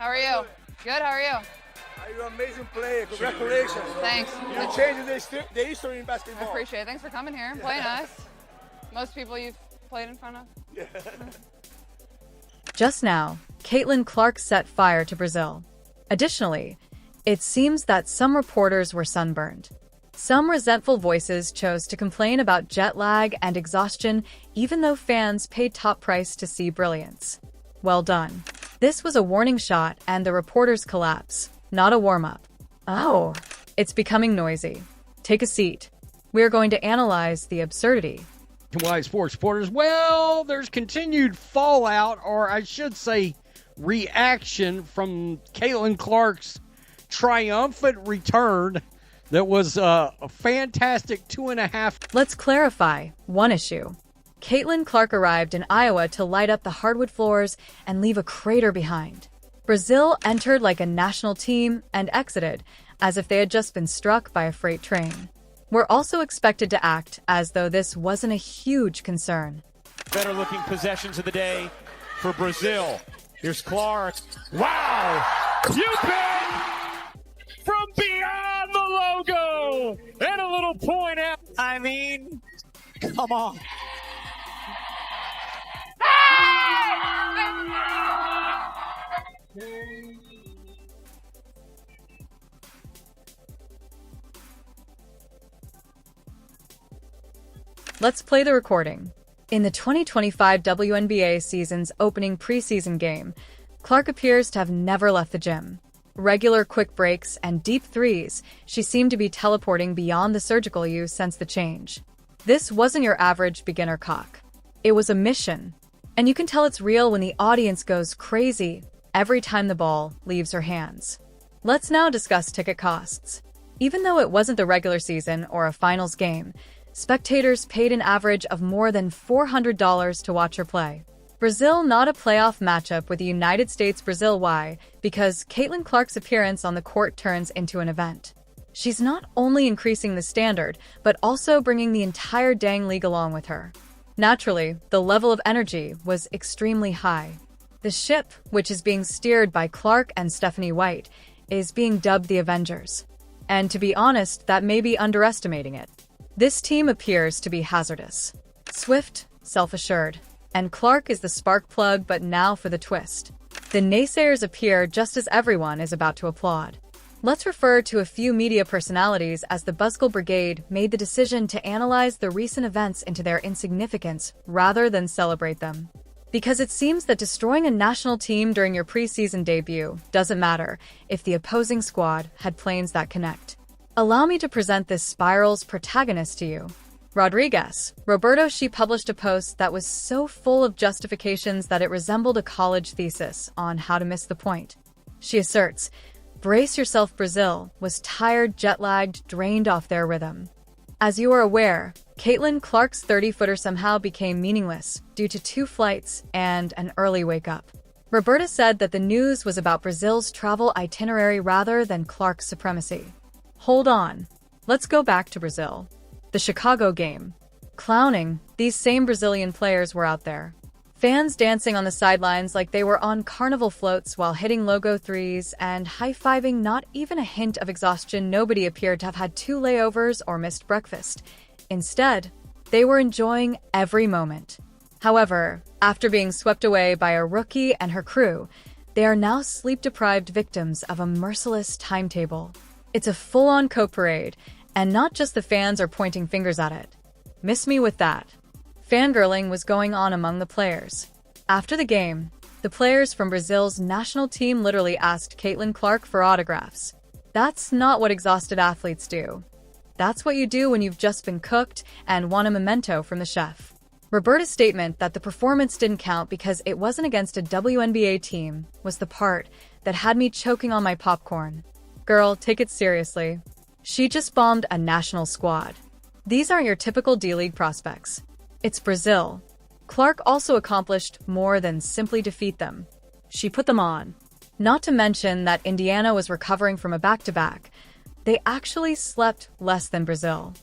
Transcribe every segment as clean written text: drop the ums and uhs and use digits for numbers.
How are you? Good, how are you? You're an amazing player. Congratulations. Thanks. You're changing the history in I basketball. appreciate it. Thanks for coming here and playing us. Most people you've played in front of. Yeah. Just now, Caitlin Clark set fire to Brazil. Additionally, it seems that some reporters were sunburned. Some resentful voices chose to complain about jet lag and exhaustion, even though fans paid top price to see brilliance. Well done. This was a warning shot and the reporter's collapse, not a warm-up. Oh, it's becoming noisy. Take a seat. We're going to analyze the absurdity. Why, sports reporters? Well, there's continued fallout, or I should say reaction, from Caitlin Clark's triumphant return that was a fantastic 2.5. Let's clarify one issue. Caitlin Clark arrived in Iowa to light up the hardwood floors and leave a crater behind. Brazil entered like a national team and exited as if they had just been struck by a freight train. We're also expected to act as though this wasn't a huge concern. Better looking possessions of the day for Brazil. Here's Clark. Wow! Cupid! From beyond the logo! And a little point out. I mean, come on. Let's play the recording. In the 2025 WNBA season's opening preseason game, Clark appears to have never left the gym. Regular quick breaks and deep threes, she seemed to be teleporting beyond the surgical U since the change. This wasn't your average beginner cock. It was a mission. And you can tell it's real when the audience goes crazy every time the ball leaves her hands. Let's now discuss ticket costs. Even though it wasn't the regular season or a finals game, spectators paid an average of more than $400 to watch her play. Brazil not a playoff matchup with the United States. Brazil why? Because Caitlin Clark's appearance on the court turns into an event. She's not only increasing the standard, but also bringing the entire dang league along with her. Naturally, the level of energy was extremely high. The ship, which is being steered by Clark and Stephanie White, is being dubbed the Avengers. And to be honest, that may be underestimating it. This team appears to be hazardous. Swift, self-assured. And Clark is the spark plug, but now for the twist. The naysayers appear just as everyone is about to applaud. Let's refer to a few media personalities as the Buzzkill Brigade made the decision to analyze the recent events into their insignificance rather than celebrate them. Because it seems that destroying a national team during your preseason debut doesn't matter if the opposing squad had planes that connect. Allow me to present this spiral's protagonist to you. Rodriguez. Roberto. She published a post that was so full of justifications that it resembled a college thesis on how to miss the point. She asserts, "Brace yourself, Brazil was tired, jet-lagged, drained off their rhythm." As you are aware, Caitlin Clark's 30-footer somehow became meaningless due to 2 flights and an early wake-up. Roberta said that the news was about Brazil's travel itinerary rather than Clark's supremacy. Hold on. Let's go back to Brazil. The Chicago game. Clowning, these same Brazilian players were out there. Fans dancing on the sidelines like they were on carnival floats while hitting logo threes and high-fiving, not even a hint of exhaustion. Nobody appeared to have had 2 layovers or missed breakfast. Instead, they were enjoying every moment. However, after being swept away by a rookie and her crew, they are now sleep-deprived victims of a merciless timetable. It's a full-on coke parade, and not just the fans are pointing fingers at it. Miss me with that. Fangirling was going on among the players. After the game, the players from Brazil's national team literally asked Caitlin Clark for autographs. That's not what exhausted athletes do. That's what you do when you've just been cooked and want a memento from the chef. Roberta's statement that the performance didn't count because it wasn't against a WNBA team was the part that had me choking on my popcorn. Girl, take it seriously. She just bombed a national squad. These aren't your typical D-League prospects. It's Brazil. Clark also accomplished more than simply defeat them. She put them on. Not to mention that Indiana was recovering from a back-to-back. They actually slept less than Brazil.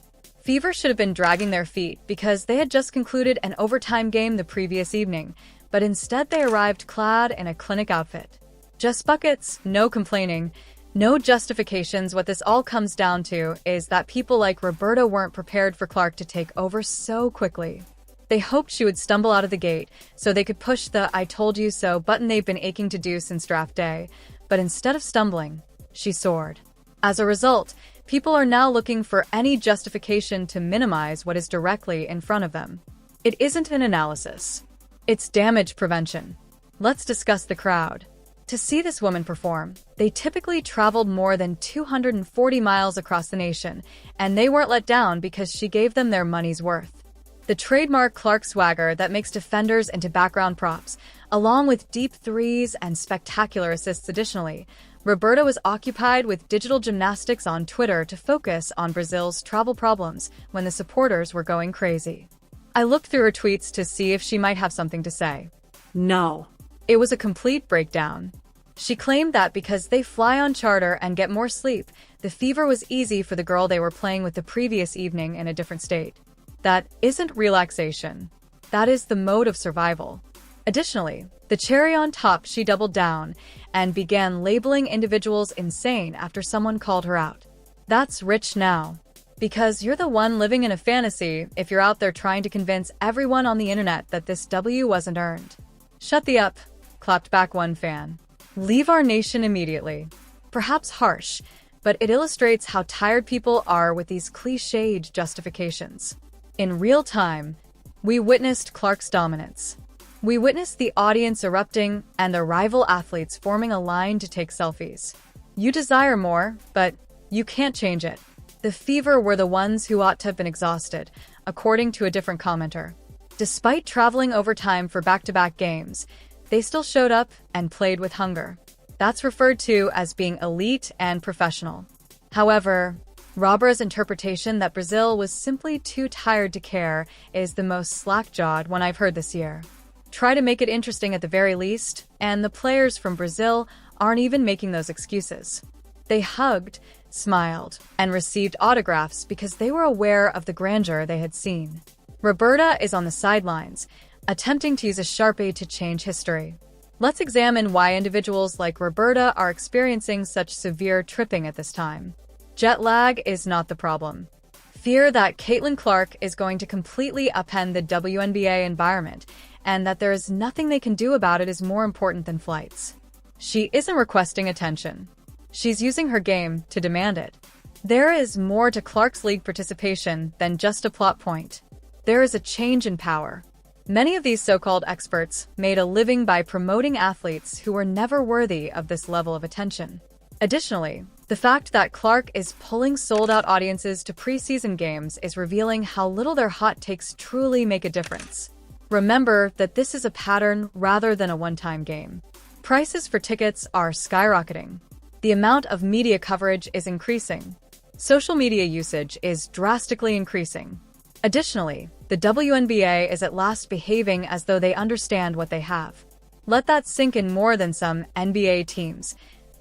Fever should have been dragging their feet because they had just concluded an overtime game the previous evening, but instead they arrived clad in a clinic outfit. Just buckets, no complaining, no justifications. What this all comes down to is that people like Roberta weren't prepared for Clark to take over so quickly. They hoped she would stumble out of the gate so they could push the "I told you so" button they've been aching to do since draft day, but instead of stumbling, she soared. As a result, people are now looking for any justification to minimize what is directly in front of them. It isn't an analysis. It's damage prevention. Let's discuss the crowd. To see this woman perform, they typically traveled more than 240 miles across the nation, and they weren't let down because she gave them their money's worth. The trademark Clark swagger that makes defenders into background props, along with deep threes and spectacular assists. Additionally, Roberta was occupied with digital gymnastics on Twitter to focus on Brazil's travel problems when the supporters were going crazy. I looked through her tweets to see if she might have something to say. No. It was a complete breakdown. She claimed that because they fly on charter and get more sleep, the fever was easy for the girl they were playing with the previous evening in a different state. That isn't relaxation. That is the mode of survival. Additionally, the cherry on top, she doubled down and began labeling individuals insane after someone called her out. That's rich now. Because you're the one living in a fantasy if you're out there trying to convince everyone on the internet that this W wasn't earned. Shut the up, clapped back one fan. Leave our nation immediately. Perhaps harsh, but it illustrates how tired people are with these cliched justifications. In real time, we witnessed Clark's dominance. We witnessed the audience erupting and the rival athletes forming a line to take selfies. You desire more, but you can't change it. The fever were the ones who ought to have been exhausted, according to a different commenter. Despite traveling overtime for back-to-back games, they still showed up and played with hunger. That's referred to as being elite and professional. However, Roberta's interpretation that Brazil was simply too tired to care is the most slack-jawed one I've heard this year. Try to make it interesting at the very least, and the players from Brazil aren't even making those excuses. They hugged, smiled, and received autographs because they were aware of the grandeur they had seen. Roberta is on the sidelines, attempting to use a Sharpie to change history. Let's examine why individuals like Roberta are experiencing such severe tripping at this time. Jet lag is not the problem. Fear that Caitlin Clark is going to completely upend the WNBA environment and that there is nothing they can do about it is more important than flights. She isn't requesting attention. She's using her game to demand it. There is more to Clark's league participation than just a plot point. There is a change in power. Many of these so-called experts made a living by promoting athletes who were never worthy of this level of attention. Additionally, the fact that Clark is pulling sold-out audiences to preseason games is revealing how little their hot takes truly make a difference. Remember that this is a pattern rather than a one-time game. Prices for tickets are skyrocketing. The amount of media coverage is increasing. Social media usage is drastically increasing. Additionally, the WNBA is at last behaving as though they understand what they have. Let that sink in more than some NBA teams.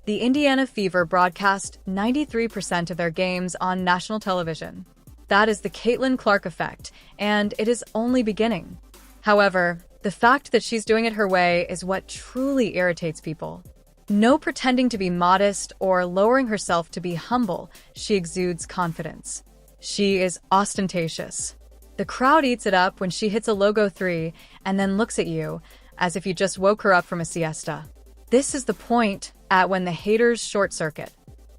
The Indiana Fever broadcast 93% of their games on national television. That is the Caitlin Clark effect, and it is only beginning. However, the fact that she's doing it her way is what truly irritates people. No pretending to be modest or lowering herself to be humble, she exudes confidence. She is ostentatious. The crowd eats it up when she hits a logo 3 and then looks at you as if you just woke her up from a siesta. This is the point at when the haters short circuit.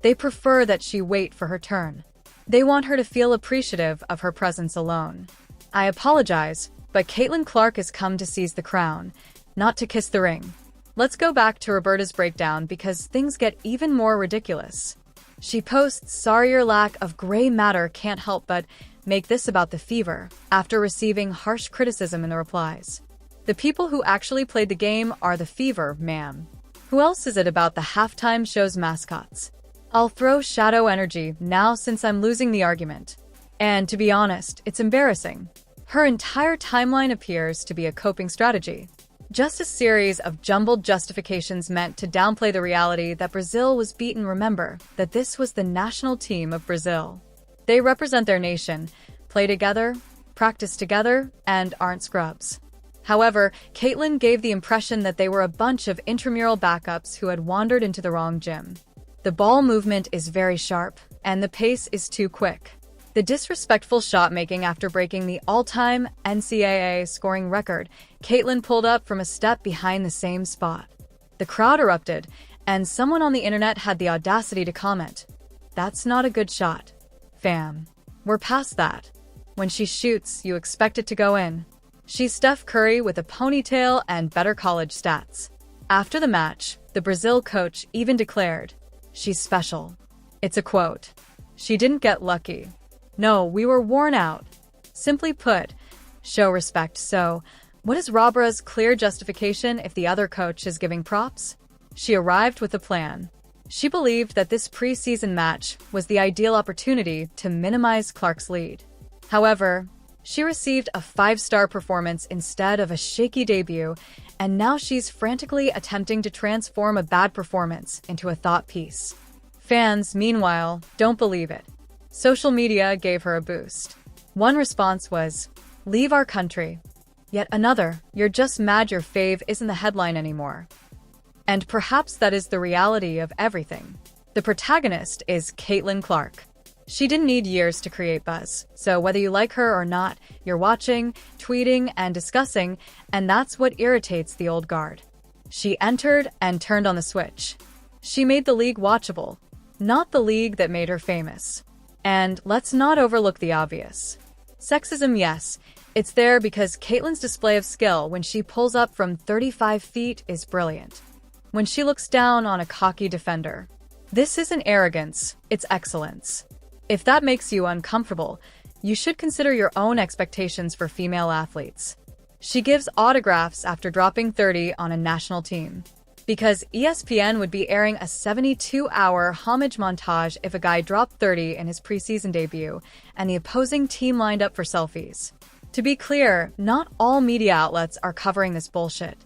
They prefer that she wait for her turn. They want her to feel appreciative of her presence alone. I apologize, but Caitlin Clark has come to seize the crown, not to kiss the ring. Let's go back to Roberta's breakdown because things get even more ridiculous. She posts, "Sorry your lack of gray matter can't help but make this about the fever," after receiving harsh criticism in the replies. The people who actually played the game are the Fever, ma'am. Who else is it about the halftime show's mascots? I'll throw shadow energy now since I'm losing the argument. And to be honest, it's embarrassing. Her entire timeline appears to be a coping strategy. Just a series of jumbled justifications meant to downplay the reality that Brazil was beaten. Remember that this was the national team of Brazil. They represent their nation, play together, practice together, and aren't scrubs. However, Caitlin gave the impression that they were a bunch of intramural backups who had wandered into the wrong gym. The ball movement is very sharp, and the pace is too quick. The disrespectful shot-making after breaking the all-time NCAA scoring record, Caitlin pulled up from a step behind the same spot. The crowd erupted, and someone on the internet had the audacity to comment, "That's not a good shot. Fam, we're past that. When she shoots, you expect it to go in." She's Steph Curry with a ponytail and better college stats. After the match, the Brazil coach even declared, "She's special." It's a quote. "She didn't get lucky. No, we were worn out." Simply put, show respect. So, what is Robra's clear justification if the other coach is giving props? She arrived with a plan. She believed that this preseason match was the ideal opportunity to minimize Clark's lead. However, she received a 5-star performance instead of a shaky debut, and now she's frantically attempting to transform a bad performance into a thought piece. Fans, meanwhile, don't believe it. Social media gave her a boost. One response was, "Leave our country." Yet another, "You're just mad your fave isn't the headline anymore." And perhaps that is the reality of everything. The protagonist is Caitlin Clark. She didn't need years to create buzz, so whether you like her or not, you're watching, tweeting, and discussing, and that's what irritates the old guard. She entered and turned on the switch. She made the league watchable, not the league that made her famous. And let's not overlook the obvious. Sexism, yes, it's there because Caitlin's display of skill when she pulls up from 35 feet is brilliant. When she looks down on a cocky defender. This isn't arrogance, it's excellence. If that makes you uncomfortable, you should consider your own expectations for female athletes. She gives autographs after dropping 30 on a national team. Because ESPN would be airing a 72-hour homage montage if a guy dropped 30 in his preseason debut, and the opposing team lined up for selfies. To be clear, not all media outlets are covering this bullshit.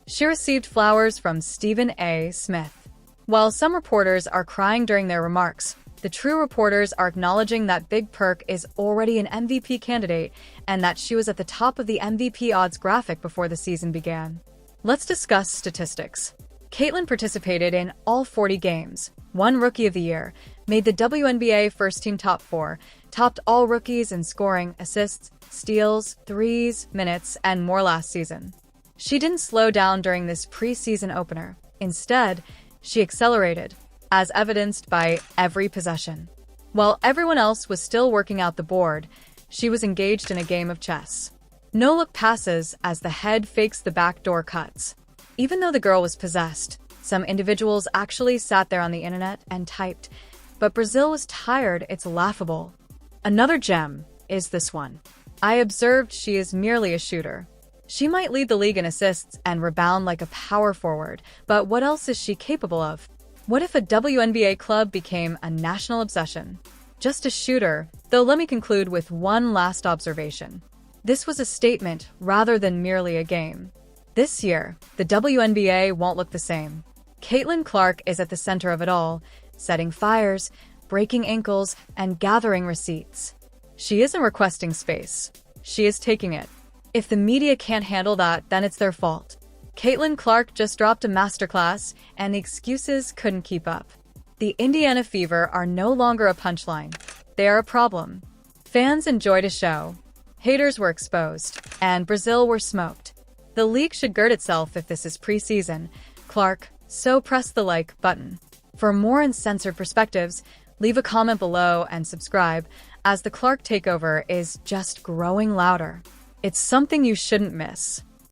She received flowers from Stephen A. Smith. While some reporters are crying during their remarks, the true reporters are acknowledging that Big Perk is already an MVP candidate and that she was at the top of the MVP odds graphic before the season began. Let's discuss statistics. Caitlin participated in all 40 games, won Rookie of the Year, made the WNBA first-team top 4, topped all rookies in scoring, assists, steals, threes, minutes, and more last season. She didn't slow down during this preseason opener. Instead, she accelerated, as evidenced by every possession. While everyone else was still working out the board, she was engaged in a game of chess. No-look passes as the head fakes the backdoor cuts. Even though the girl was possessed, some individuals actually sat there on the internet and typed, "But Brazil was tired, it's laughable." Another gem is this one. I observed she is merely a shooter. She might lead the league in assists and rebound like a power forward, but what else is she capable of? What if a WNBA club became a national obsession? Just a shooter, though let me conclude with one last observation. This was a statement rather than merely a game. This year, the WNBA won't look the same. Caitlin Clark is at the center of it all, setting fires, breaking ankles, and gathering receipts. She isn't requesting space. She is taking it. If the media can't handle that, then it's their fault. Caitlin Clark just dropped a masterclass, and the excuses couldn't keep up. The Indiana Fever are no longer a punchline. They are a problem. Fans enjoyed a show. Haters were exposed, and Brazil were smoked. The league should gird itself if this is preseason. Clark, so press the like button. For more uncensored perspectives, leave a comment below and subscribe, as the Clark takeover is just growing louder. It's something you shouldn't miss.